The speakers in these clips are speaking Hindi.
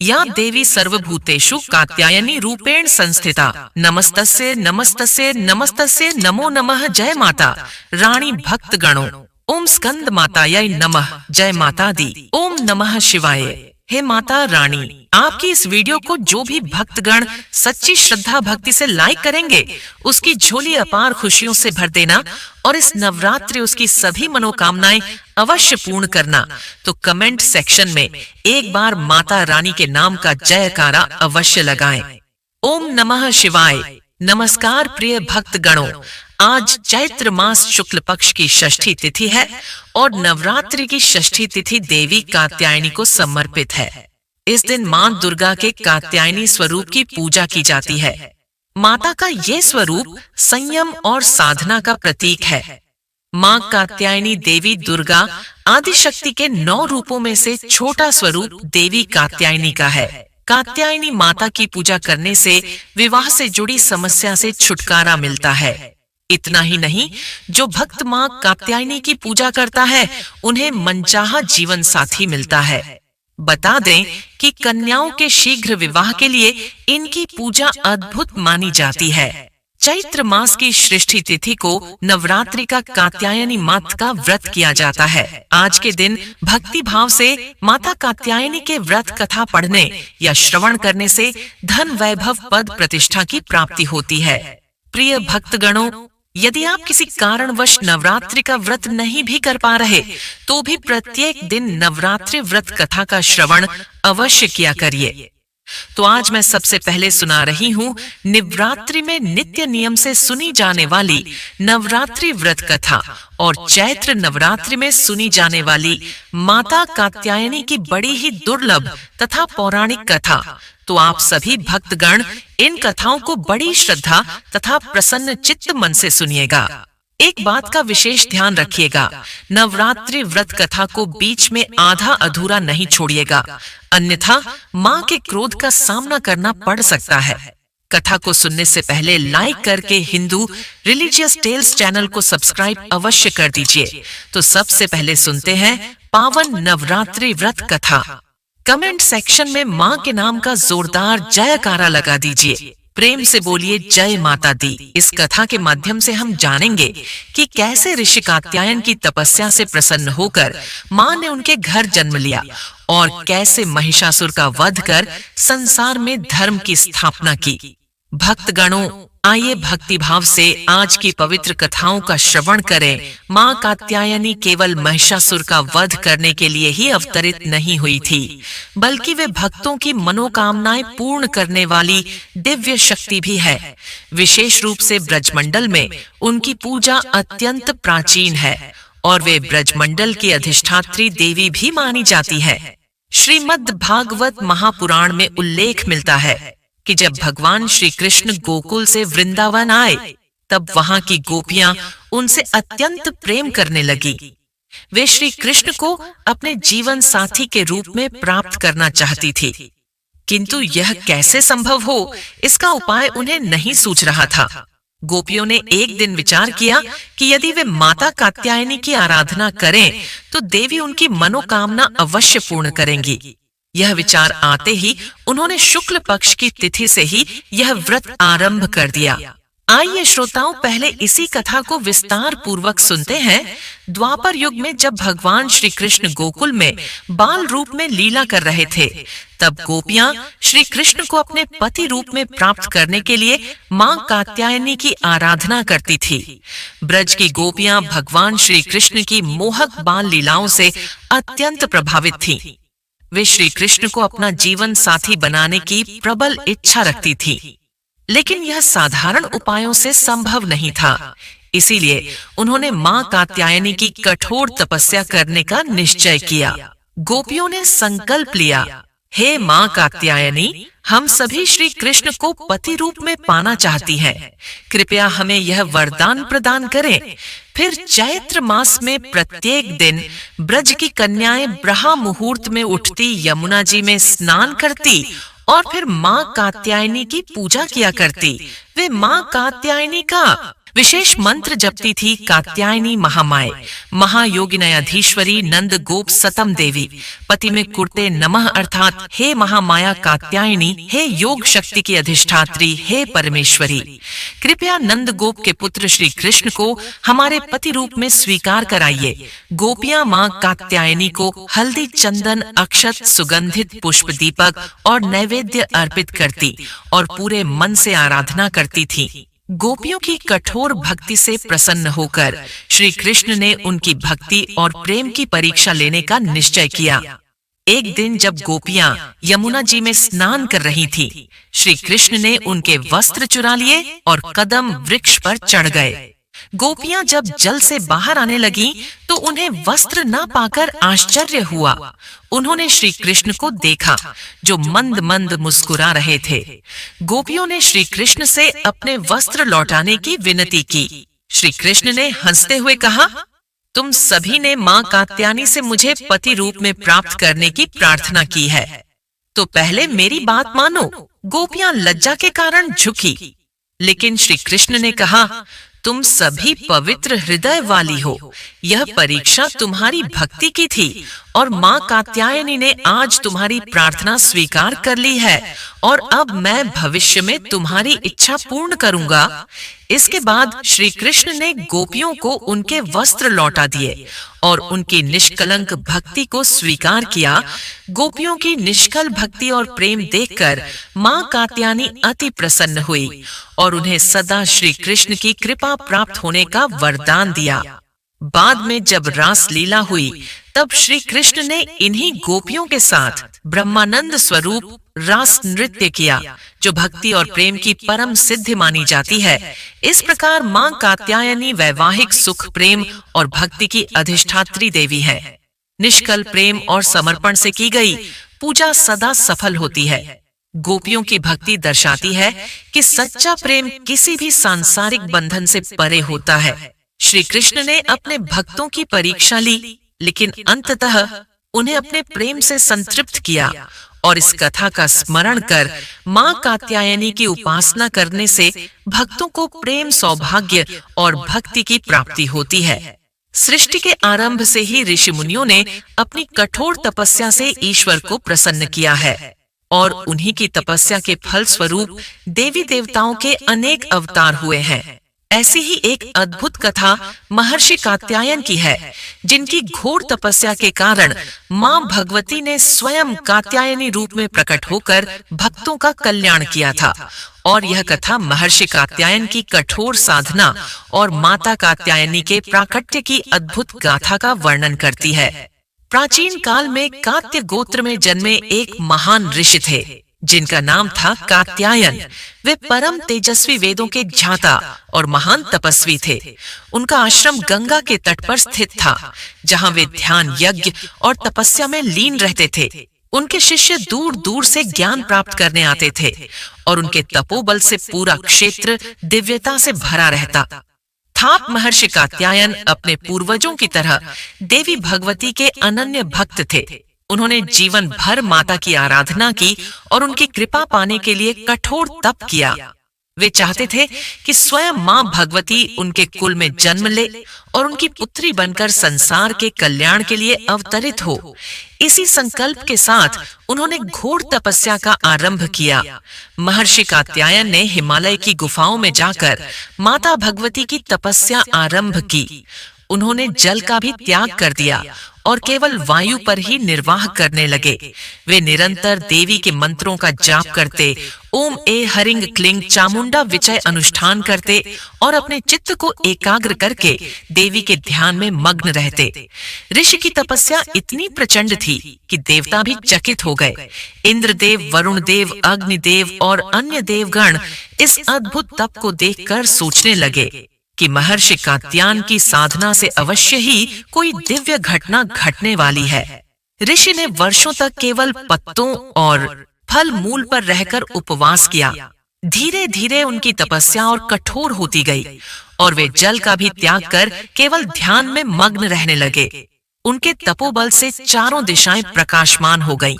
या देवी सर्वभूतेषु कात्यायनी रूपेण संस्थिता नमस्तस्ये नमस्तस्ये नमस्तस्ये नमो नमः। जय माता रानी भक्त गणों, ओम स्कंद मातायै नमः। जय माता दी। ओम नमः शिवाय। हे माता रानी, आपकी इस वीडियो को जो भी भक्तगण सच्ची श्रद्धा भक्ति से लाइक करेंगे, उसकी झोली अपार खुशियों से भर देना और इस नवरात्रि उसकी सभी मनोकामनाएं अवश्य पूर्ण करना। तो कमेंट सेक्शन में एक बार माता रानी के नाम का जयकारा अवश्य लगाएं। ओम नमः शिवाय। नमस्कार प्रिय भक्तगणों, आज चैत्र मास शुक्ल पक्ष की षष्ठी तिथि है और नवरात्रि की षष्ठी तिथि देवी कात्यायनी को समर्पित है। इस दिन मां दुर्गा के कात्यायनी स्वरूप की पूजा की जाती है। माता का ये स्वरूप संयम और साधना का प्रतीक है। मां कात्यायनी देवी दुर्गा आदि शक्ति के 9 रूपों में से छोटा स्वरूप देवी कात्यायनी का है। कात्यायनी माता की पूजा करने से विवाह से जुड़ी समस्या से छुटकारा मिलता है। इतना ही नहीं, जो भक्त मां कात्यायनी की पूजा करता है उन्हें मनचाहा जीवन साथी मिलता है। बता दें कि कन्याओं के शीघ्र विवाह के लिए इनकी पूजा अद्भुत मानी जाती है। चैत्र मास की षष्ठी तिथि को नवरात्रि का कात्यायनी मात का व्रत किया जाता है। आज के दिन भक्ति भाव से माता कात्यायनी के व्रत कथा पढ़ने या श्रवण करने से धन वैभव पद प्रतिष्ठा की प्राप्ति होती है। प्रिय भक्तगणों, यदि आप किसी कारणवश नवरात्रि का व्रत नहीं भी कर पा रहे, तो भी प्रत्येक दिन नवरात्रि व्रत कथा का श्रवण अवश्य किया करिए। तो आज मैं सबसे पहले सुना रही हूँ नवरात्रि में नित्य नियम से सुनी जाने वाली नवरात्रि व्रत कथा और चैत्र नवरात्रि में सुनी जाने वाली माता कात्यायनी की बड़ी ही दुर्लभ तथा पौराणिक कथा। तो आप सभी भक्तगण इन कथाओं को बड़ी श्रद्धा तथा प्रसन्न चित्त मन से सुनिएगा। एक बात का विशेष ध्यान रखिएगा, नवरात्रि व्रत कथा को बीच में आधा अधूरा नहीं छोड़िएगा, अन्यथा मां के क्रोध का सामना करना पड़ सकता है। कथा को सुनने से पहले लाइक करके हिंदू रिलीजियस टेल्स चैनल को सब्सक्राइब अवश्य कर दीजिए। तो सबसे पहले सुनते हैं पावन नवरात्रि व्रत कथा। कमेंट सेक्शन में मां के नाम का जोरदार जयकारा लगा दीजिए। प्रेम से बोलिए जय माता दी। इस कथा के माध्यम से हम जानेंगे कि कैसे ऋषि कात्यायन की तपस्या से प्रसन्न होकर मां ने उनके घर जन्म लिया और कैसे महिषासुर का वध कर संसार में धर्म की स्थापना की। भक्तगणों, आइए भक्ति भाव से आज की पवित्र कथाओं का श्रवण करें। मां कात्यायनी केवल महिषासुर का वध करने के लिए ही अवतरित नहीं हुई थी, बल्कि वे भक्तों की मनोकामनाएं पूर्ण करने वाली दिव्य शक्ति भी है। विशेष रूप से ब्रजमंडल में उनकी पूजा अत्यंत प्राचीन है और वे ब्रजमंडल की अधिष्ठात्री देवी भी मानी जाती है। श्रीमद् भागवत महापुराण में उल्लेख मिलता है कि जब भगवान श्री कृष्ण गोकुल से वृंदावन आए, तब वहां की गोपियां उनसे अत्यंत प्रेम करने लगी। वे श्री कृष्ण को अपने जीवन साथी के रूप में प्राप्त करना चाहती थी, किंतु यह कैसे संभव हो, इसका उपाय उन्हें नहीं सूझ रहा था। गोपियों ने एक दिन विचार किया कि यदि वे माता कात्यायनी की आराधना करें, तो देवी उनकी मनोकामना अवश्य पूर्ण करेंगी। यह विचार आते ही उन्होंने शुक्ल पक्ष की तिथि से ही यह व्रत आरंभ कर दिया। आइए श्रोताओं, पहले इसी कथा को विस्तार पूर्वक सुनते हैं। द्वापर युग में जब भगवान श्री कृष्ण गोकुल में बाल रूप में लीला कर रहे थे, तब गोपियां श्री कृष्ण को अपने पति रूप में प्राप्त करने के लिए मां कात्यायनी की आराधना करती थी। ब्रज की गोपियां भगवान श्री कृष्ण की मोहक बाल लीलाओं से अत्यंत प्रभावित थीं। वे श्री कृष्ण को अपना जीवन साथी बनाने की प्रबल इच्छा रखती थी, लेकिन यह साधारण उपायों से संभव नहीं था। इसीलिए उन्होंने मां कात्यायनी की कठोर तपस्या करने का निश्चय किया। गोपियों ने संकल्प लिया, हे मां कात्यायनी, हम सभी श्री कृष्ण को पति रूप में पाना चाहती हैं। कृपया हमें यह वरदान प्रदान करें। फिर चैत्र मास में प्रत्येक दिन ब्रज की कन्याएं ब्रह्म मुहूर्त में उठती, यमुना जी में स्नान करती और फिर मां कात्यायनी की पूजा किया करती। वे मां कात्यायनी का विशेष मंत्र जपती थी कात्यायनी महामाय, महायोगिनयाधीश्वरी नंद गोप सतम देवी। पति में कुर्ते नमः अर्थात हे महामाया कात्यायनी, हे योग शक्ति की अधिष्ठात्री, हे परमेश्वरी, कृपया नंद गोप के पुत्र श्री कृष्ण को हमारे पति रूप में स्वीकार कराइए। गोपियां मां कात्यायनी को हल्दी, चंदन, अक्षत, सुगंधित पुष्प, दीपक और नैवेद्य अर्पित करती और पूरे मन से आराधना करती थी। गोपियों की कठोर भक्ति से प्रसन्न होकर श्री कृष्ण ने उनकी भक्ति और प्रेम की परीक्षा लेने का निश्चय किया। एक दिन जब गोपियां यमुना जी में स्नान कर रही थीं, श्री कृष्ण ने उनके वस्त्र चुरा लिए और कदम वृक्ष पर चढ़ गए। गोपियां जब जल से बाहर आने लगीं, तो उन्हें वस्त्र न पाकर आश्चर्य हुआ। उन्होंने श्री कृष्ण को देखा जो मंद मंद मुस्कुरा रहे थे। गोपियों ने श्री कृष्ण से अपने वस्त्र लौटाने की विनती की। श्री कृष्ण ने हंसते हुए कहा, तुम सभी ने मां कात्यायनी से मुझे पति रूप में प्राप्त करने की प्रार्थना की है, तो पहले मेरी बात मानो। गोपियां लज्जा के कारण झुकी, लेकिन श्री कृष्ण ने कहा, तुम सभी पवित्र हृदय वाली हो। यह परीक्षा तुम्हारी भक्ति की थी और मां कात्यायनी ने आज तुम्हारी प्रार्थना स्वीकार कर ली है और अब मैं भविष्य में तुम्हारी इच्छा पूर्ण करूंगा। इसके बाद श्री कृष्ण ने गोपियों को उनके वस्त्र लौटा दिए और उनकी निष्कलंक भक्ति को स्वीकार किया। गोपियों की निष्कल भक्ति और प्रेम देखकर मां कात्यायनी अति प्रसन्न हुई और उन्हें सदा श्री कृष्ण की कृपा प्राप्त होने का वरदान दिया। बाद में जब रास लीला हुई, तब श्री कृष्ण ने इन्हीं गोपियों के साथ ब्रह्मानंद स्वरूप रास नृत्य किया, जो भक्ति और प्रेम की परम सिद्धि मानी जाती है। इस प्रकार मां कात्यायनी वैवाहिक सुख, प्रेम और भक्ति की अधिष्ठात्री देवी है। निष्कल प्रेम और समर्पण से की गई पूजा सदा सफल होती है। गोपियों की भक्ति दर्शाती है कि सच्चा प्रेम किसी भी सांसारिक बंधन से परे होता है। श्री कृष्ण ने अपने भक्तों की परीक्षा ली, लेकिन अंततः उन्हें अपने प्रेम से संतृप्त किया और इस कथा का स्मरण कर मां कात्यायनी की उपासना करने से भक्तों को प्रेम, सौभाग्य और भक्ति की प्राप्ति होती है। सृष्टि के आरंभ से ही ऋषि मुनियों ने अपनी कठोर तपस्या से ईश्वर को प्रसन्न किया है और उन्हीं की तपस्या के फल स्वरूप देवी देवताओं के अनेक अवतार हुए हैं। ऐसी ही एक अद्भुत कथा महर्षि कात्यायन की है, जिनकी घोर तपस्या के कारण मां भगवती ने स्वयं कात्यायनी रूप में प्रकट होकर भक्तों का कल्याण किया था। और यह कथा महर्षि कात्यायन की कठोर साधना और माता कात्यायनी के प्राकट्य की अद्भुत गाथा का वर्णन करती है। प्राचीन काल में कात्य गोत्र में जन्मे एक महान ऋषि थे, जिनका नाम था कात्यायन। वे परम तेजस्वी, वेदों के ज्ञाता और महान तपस्वी थे। उनका आश्रम गंगा के तट पर स्थित था, जहां वे ध्यान, यज्ञ और तपस्या में लीन रहते थे। उनके शिष्य दूर दूर से ज्ञान प्राप्त करने आते थे और उनके तपोबल से पूरा क्षेत्र दिव्यता से भरा रहता। थाप महर्षि कात्यायन अपने पूर्वजों की तरह देवी भगवती के अनन्य भक्त थे। उन्होंने जीवन भर माता की आराधना की और उनकी कृपा पाने के लिए कठोर तप किया। वे चाहते थे कि स्वयं मां भगवती उनके कुल में जन्म ले और उनकी पुत्री बनकर संसार के कल्याण के लिए अवतरित हो। इसी संकल्प के साथ उन्होंने घोर तपस्या का आरंभ किया। महर्षि कात्यायन ने हिमालय की गुफाओं में जाकर माता भगवती की तपस्या आरंभ की। उन्होंने जल का भी त्याग कर दिया और केवल वायु पर ही निर्वाह करने लगे। वे निरंतर देवी के मंत्रों का जाप करते, ओम ए हरिंग क्लिंग चामुंडा विचय अनुष्ठान करते और अपने चित्त को एकाग्र करके देवी के ध्यान में मग्न रहते। ऋषि की तपस्या इतनी प्रचंड थी कि देवता भी चकित हो गए। इंद्रदेव, वरुण देव, अग्निदेव और अन्य देवगण इस अद्भुत तप को देखकर सोचने लगे कि महर्षि कात्यायन की साधना से अवश्य ही कोई दिव्य घटना घटने वाली है। ऋषि ने वर्षों तक केवल पत्तों और फल मूल पर रहकर उपवास किया। धीरे धीरे उनकी तपस्या और कठोर होती गई और वे जल का भी त्याग कर केवल ध्यान में मग्न रहने लगे। उनके तपोबल से चारों दिशाएं प्रकाशमान हो गईं।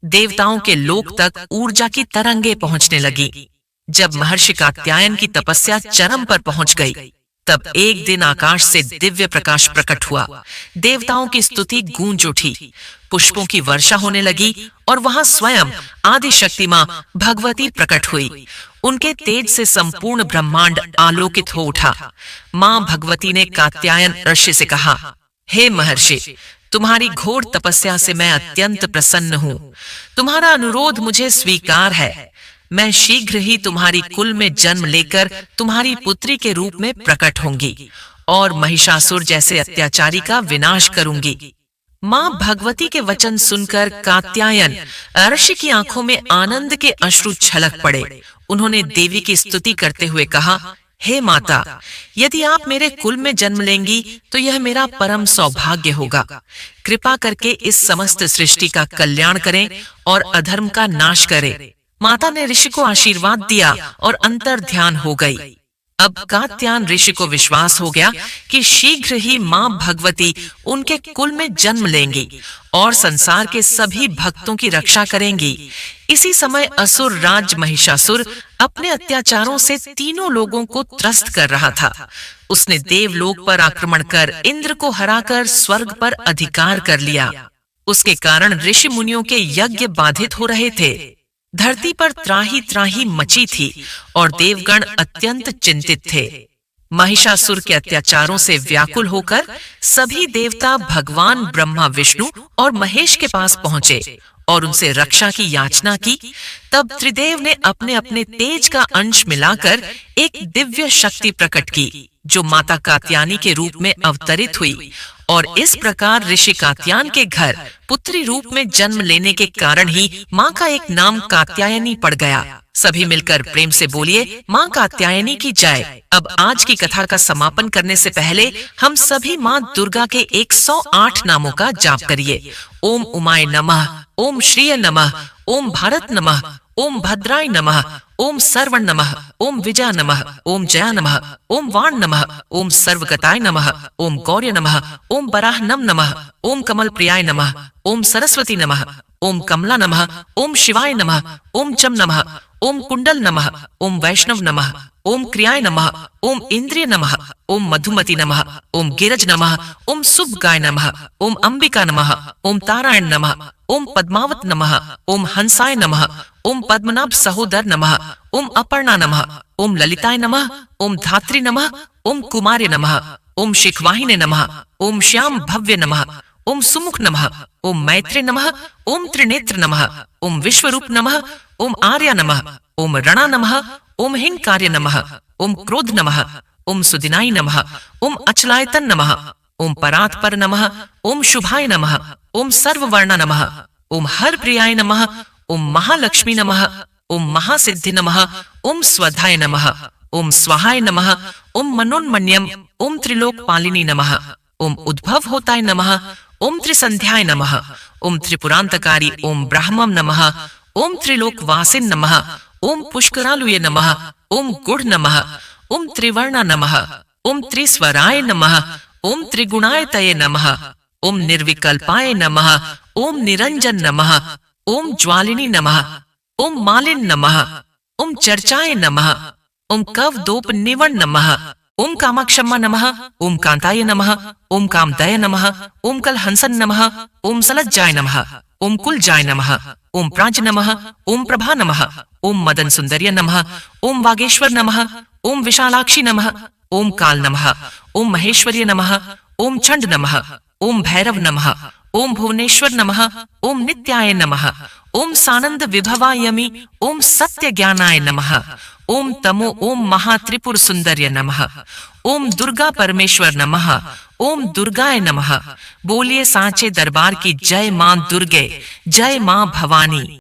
देवताओं के लोक तक ऊर्जा की तरंगे पहुंचने लगी। जब महर्षि कात्यायन की तपस्या चरम पर पहुंच गई, तब एक दिन आकाश से दिव्य प्रकाश प्रकट हुआ। देवताओं की स्तुति गूंज उठी, पुष्पों की वर्षा होने लगी और वहां स्वयं आदिशक्ति मां भगवती प्रकट हुई। उनके तेज से संपूर्ण ब्रह्मांड आलोकित हो उठा। मां भगवती ने कात्यायन ऋषि से कहा, हे महर्षि, तुम्हारी घोर तपस्या से मैं अत्यंत प्रसन्न हूँ। तुम्हारा अनुरोध मुझे स्वीकार है। मैं शीघ्र ही तुम्हारी कुल में जन्म लेकर तुम्हारी पुत्री के रूप में प्रकट होंगी और महिषासुर जैसे अत्याचारी का विनाश करूंगी। मां भगवती के वचन सुनकर कात्यायन ऋषि की आंखों में आनंद के अश्रु छलक पड़े। उन्होंने देवी की स्तुति करते हुए कहा, हे माता, यदि आप मेरे कुल में जन्म लेंगी तो यह मेरा परम सौभाग्य होगा। कृपा करके इस समस्त सृष्टि का कल्याण करें और अधर्म का नाश करें। माता ने ऋषि को आशीर्वाद दिया और अंतर ध्यान हो गई। अब कात्यायन ऋषि को विश्वास हो गया कि शीघ्र ही मां भगवती उनके कुल में जन्म लेंगी और संसार के सभी भक्तों की रक्षा करेंगी। इसी समय असुर राज महिषासुर अपने अत्याचारों से तीनों लोगों को त्रस्त कर रहा था। उसने देवलोक पर आक्रमण कर इंद्र को हराकर स्वर्ग पर अधिकार कर लिया। उसके कारण ऋषि मुनियों के यज्ञ बाधित हो रहे थे। धरती पर त्राही त्राही मची थी और देवगण अत्यंत चिंतित थे। महिषासुर के अत्याचारों से व्याकुल होकर सभी देवता भगवान ब्रह्मा, विष्णु और महेश के पास पहुंचे और उनसे रक्षा की याचना की। तब त्रिदेव ने अपने अपने तेज का अंश मिलाकर एक दिव्य शक्ति प्रकट की, जो माता कात्यायनी के रूप में अवतरित हुई और इस प्रकार ऋषि कात्यायन के घर पुत्री रूप में जन्म लेने के कारण ही मां का एक नाम कात्यायनी पड़ गया। सभी मिलकर प्रेम से बोलिए, मां कात्यायनी की जय। अब आज की कथा का समापन करने से पहले हम सभी मां दुर्गा के 108 नामों का जाप करिए। ओम उमाय नमः, ओम श्रीय नमः, ओम भारत नमः, ओम भद्राय नमः, ओम सर्वण नमः, ओम विजय नमः, ओम जया नमः, ओम वाण नमः, ओम सर्वगताय नमः, ओम गौर्य नमः, ओम बराहनम नमः, ओम कमल प्रियाय नमः, ओम सरस्वती नमः, ओम कमला नमः, ओम शिवाय नमः, ओम चम नमः, ओम कुंडल नमः, ओम वैष्णव नमः, ओम क्रियाय नमः, ओम इंद्रिय नमः, ओम मधुमति नमः, ओम गिरज नमः, ओम शुभ गाय नमः, ओम अंबिका नमः, ओम तारायण नमः, ओम पद्मावत नमः, ओम हंसाय नमः, ओम पद्मनाभ सहोदर नमः, ओम अपर्णा नमः, ओम ललिताय नमः, ओम धात्री नमः, ओम कुमार्य नमः, ओम शिखवाहिने नमः, ओम श्याम भव्य नमः, ओम सुमुख नमः, ओम मैत्रे नमः, ओम त्रिनेत्र नमः, ओम विश्वरूप नमः, ओम आर्या नमः, ओम रणा नमः, ओम हिंकार्य नमः, ओम क्रोध नमः, ओम सुदिनाय नमः, ओम अचलायतन नमः, ओम परात्पर नमः, ओम शुभाय नमः, ओम सर्ववर्ण नमः, ओम हर प्रियाय नमः, ओम महालक्ष्मी नमः, ओम महासिद्धि नमः, ओम स्वधाय नमः, ओम स्वाहाय नमः, ओम मनोन्मन्यम, ओम त्रिलोकपालिनी नमः, ओम उद्भव होताय नमः, ओम त्रिसंध्याय नमः, ओम त्रिपुरांतकारी, ओम ब्राह्मम नमः, ओम त्रिलोकवासिन नमः, ओम पुष्करालुये नमः, ओम गुढ़ नमः, ओम त्रिवर्णा नमः, ओम त्रिस्वराय नमः, ओम त्रिगुणायतये नमः, ओम निर्विकल्पाय नमः, ओम निरंजन नमः, ओम ज्वालिनी नमः, ओम मालिन नमः, ओम चर्चाय नमः, ओम कवदोप निवण नमः, ओम कामाक्षम्मा नमः, ओम कांताय नमः, ओम कामदय नमः, ओम कलहंसन नमः, ओम सलज्जाय नमः, ओम कुलजाय नमः, ओम प्राज नमः, ओम प्रभा नमः, ओम मदन सुंदर्य नमः, ओम वागेश्वर नमः, ओम विशालाक्षी नमः, ओम काल नमः, ओम महेश्वर्य नमः, ओम चंड नमः, ओम भैरव नमः, ओम भुवनेश्वर नमः, ओम नित्याय नमः, ओम सानंद विभवायमि, ओम सत्य ज्ञानाय नमः, ओम तमो, ओम महात्रिपुर सुंदर्य नमः, ओम दुर्गा परमेश्वर नमः, ओम दुर्गाय नमः। बोलिए सांचे दरबार की जय मां दुर्गे, जय मां भवानी।